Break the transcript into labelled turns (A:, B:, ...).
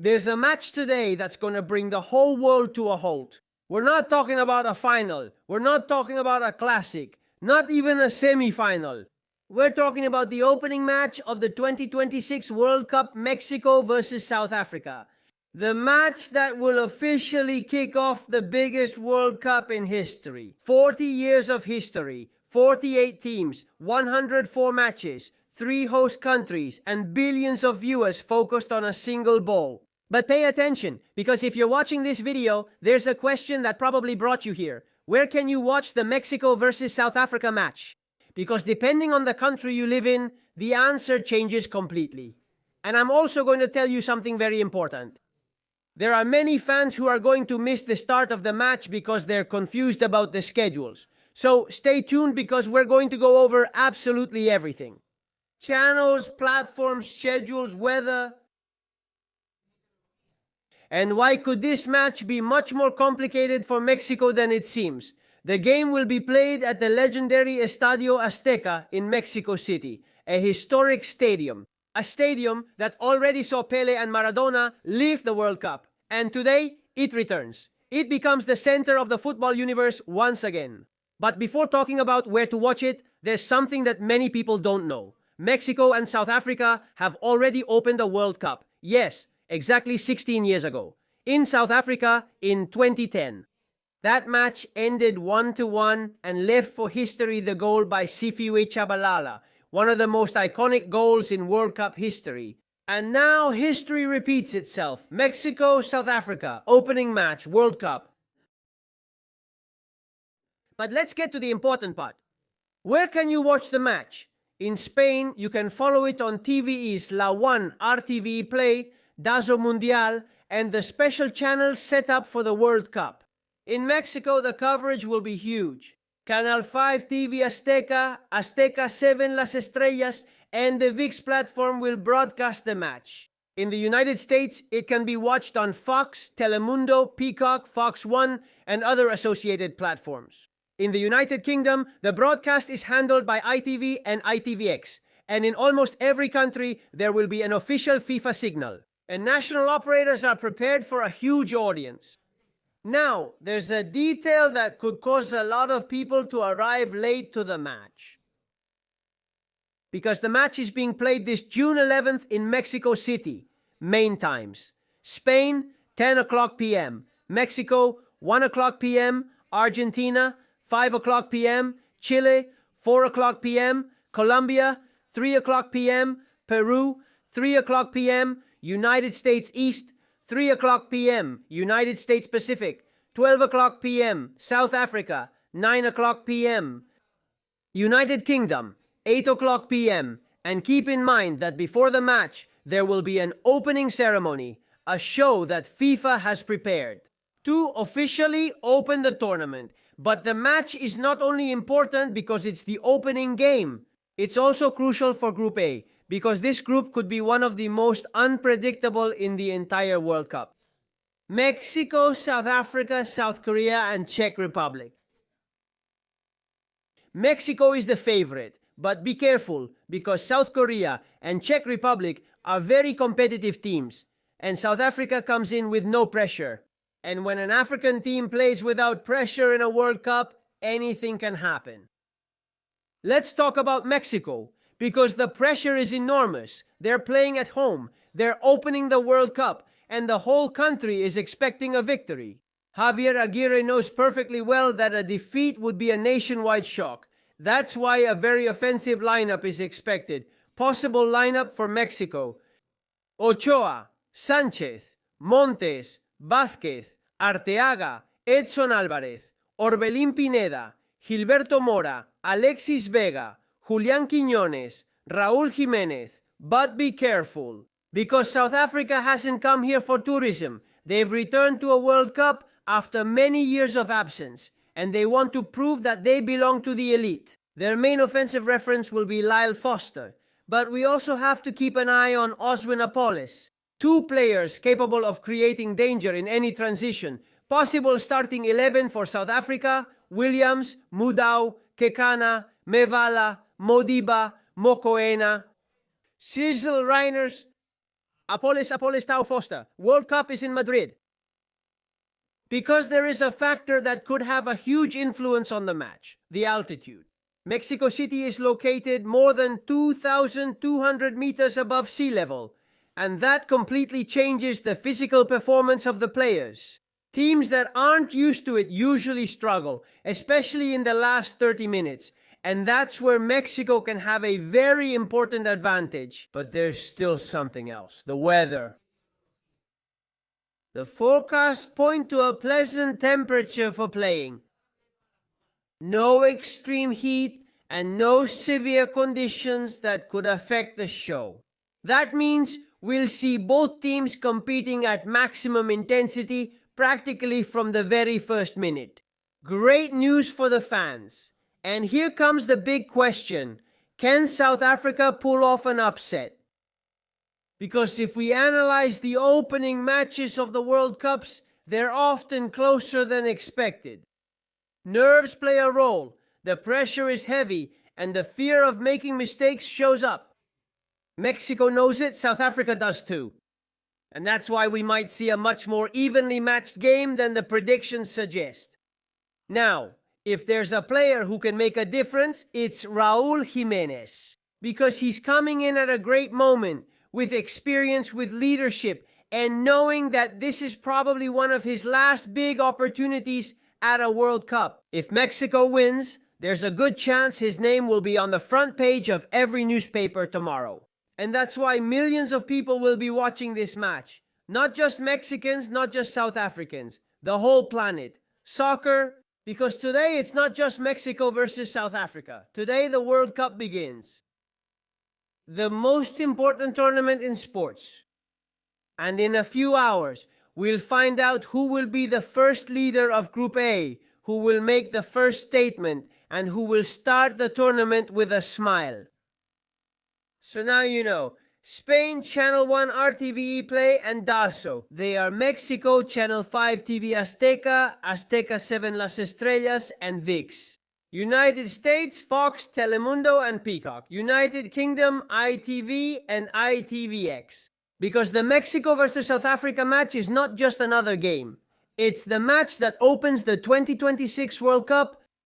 A: There's a match today that's going to bring the whole world to a halt. We're not talking about a final. We're not talking about a classic. Not even a semi-final. We're talking about the opening match of the 2026 World Cup, Mexico versus South Africa. The match that will officially kick off the biggest World Cup in history. 40 years of history, 48 teams, 104 matches, 3 host countries, and billions of viewers focused on a single ball. But pay attention, because if you're watching this video, there's a question that probably brought you here. Where can you watch the Mexico versus South Africa match? Because depending on the country you live in, the answer changes completely. And I'm also going to tell you something very important. There are many fans who are going to miss the start of the match because they're confused about the schedules. So stay tuned because we're going to go over absolutely everything. Channels, platforms, schedules, weather. And why could this match be much more complicated for Mexico than it seems? The game will be played at the legendary Estadio Azteca in Mexico City, a historic stadium. A stadium that already saw Pele and Maradona leave the World Cup. And today, it returns. It becomes the center of the football universe once again. But before talking about where to watch it, there's something that many people don't know. Mexico and South Africa have already opened the World Cup. Yes, exactly 16 years ago. In South Africa in 2010. That match ended 1-1 and left for history the goal by Sifiwe Tshabalala, one of the most iconic goals in World Cup history. And now history repeats itself. Mexico, South Africa, opening match, World Cup. But let's get to the important part. Where can you watch the match? In Spain, you can follow it on TVE's La One RTV Play, Dazo Mundial, and the special channels set up for the World Cup. In Mexico, the coverage will be huge. Canal 5 TV Azteca, Azteca 7 Las Estrellas, and the ViX platform will broadcast the match. In the United States, it can be watched on Fox, Telemundo, Peacock, Fox One, and other associated platforms. In the United Kingdom, the broadcast is handled by ITV and ITVX, and in almost every country, there will be an official FIFA signal. And national operators are prepared for a huge audience. Now, there's a detail that could cause a lot of people to arrive late to the match. Because the match is being played this June 11th in Mexico City. Main times. Spain, 10 o'clock p.m. Mexico, 1 o'clock p.m. Argentina, 5 o'clock p.m. Chile, 4 o'clock p.m. Colombia, 3 o'clock p.m. Peru, 3 o'clock p.m. United States East, 3 o'clock p.m. United States Pacific, 12 o'clock p.m. South Africa, 9 o'clock p.m. United Kingdom, 8 o'clock p.m. And keep in mind that before the match, there will be an opening ceremony, a show that FIFA has prepared to officially open the tournament. But the match is not only important because it's the opening game, it's also crucial for Group A, because this group could be one of the most unpredictable in the entire World Cup. Mexico, South Africa, South Korea, and Czech Republic. Mexico is the favorite, but be careful because South Korea and Czech Republic are very competitive teams, and South Africa comes in with no pressure. And when an African team plays without pressure in a World Cup, anything can happen. Let's talk about Mexico. Because the pressure is enormous. They're playing at home. They're opening the World Cup. And the whole country is expecting a victory. Javier Aguirre knows perfectly well that a defeat would be a nationwide shock. That's why a very offensive lineup is expected. Possible lineup for Mexico: Ochoa, Sanchez, Montes, Vázquez, Arteaga, Edson Álvarez, Orbelín Pineda, Gilberto Mora, Alexis Vega, Julián Quiñones, Raúl Jiménez. But be careful, because South Africa hasn't come here for tourism. They've returned to a World Cup after many years of absence, and they want to prove that they belong to the elite. Their main offensive reference will be Lyle Foster, but we also have to keep an eye on Oswin Apoles. 2 players capable of creating danger in any transition. Possible starting 11 for South Africa: Williams, Mudau, Kekana, Mevala, Modiba, Mokoena. Cecil Reiners Apolis Tau Foster. World Cup is in Madrid. Because there is a factor that could have a huge influence on the match, the altitude. Mexico City is located more than 2,200 meters above sea level, and that completely changes the physical performance of the players. Teams that aren't used to it usually struggle, especially in the last 30 minutes, and that's where Mexico can have a very important advantage. But there's still something else, the weather. The forecasts point to a pleasant temperature for playing. No extreme heat and no severe conditions that could affect the show. That means we'll see both teams competing at maximum intensity practically from the very first minute. Great news for the fans. And here comes the big question. Can South Africa pull off an upset? Because if we analyze the opening matches of the World Cups, they're often closer than expected. Nerves play a role, the pressure is heavy, and the fear of making mistakes shows up. Mexico knows it, South Africa does too. And that's why we might see a much more evenly matched game than the predictions suggest. Now, if there's a player who can make a difference, it's Raul Jimenez. Because he's coming in at a great moment, with experience, with leadership, and knowing that this is probably one of his last big opportunities at a World Cup. If Mexico wins, there's a good chance his name will be on the front page of every newspaper tomorrow. And that's why millions of people will be watching this match. Not just Mexicans, not just South Africans, the whole planet. Soccer, because today it's not just Mexico versus South Africa. Today the World Cup begins. The most important tournament in sports. And in a few hours, we'll find out who will be the first leader of Group A, who will make the first statement, and who will start the tournament with a smile. So now you know, Spain Channel 1 RTVE Play and DAZO. They are Mexico Channel 5 TV Azteca, Azteca 7 Las Estrellas, and ViX. United States, Fox, Telemundo, and Peacock. United Kingdom, ITV and ITVX. Because the Mexico versus South Africa match is not just another game. It's the match that opens the 2026 World Cup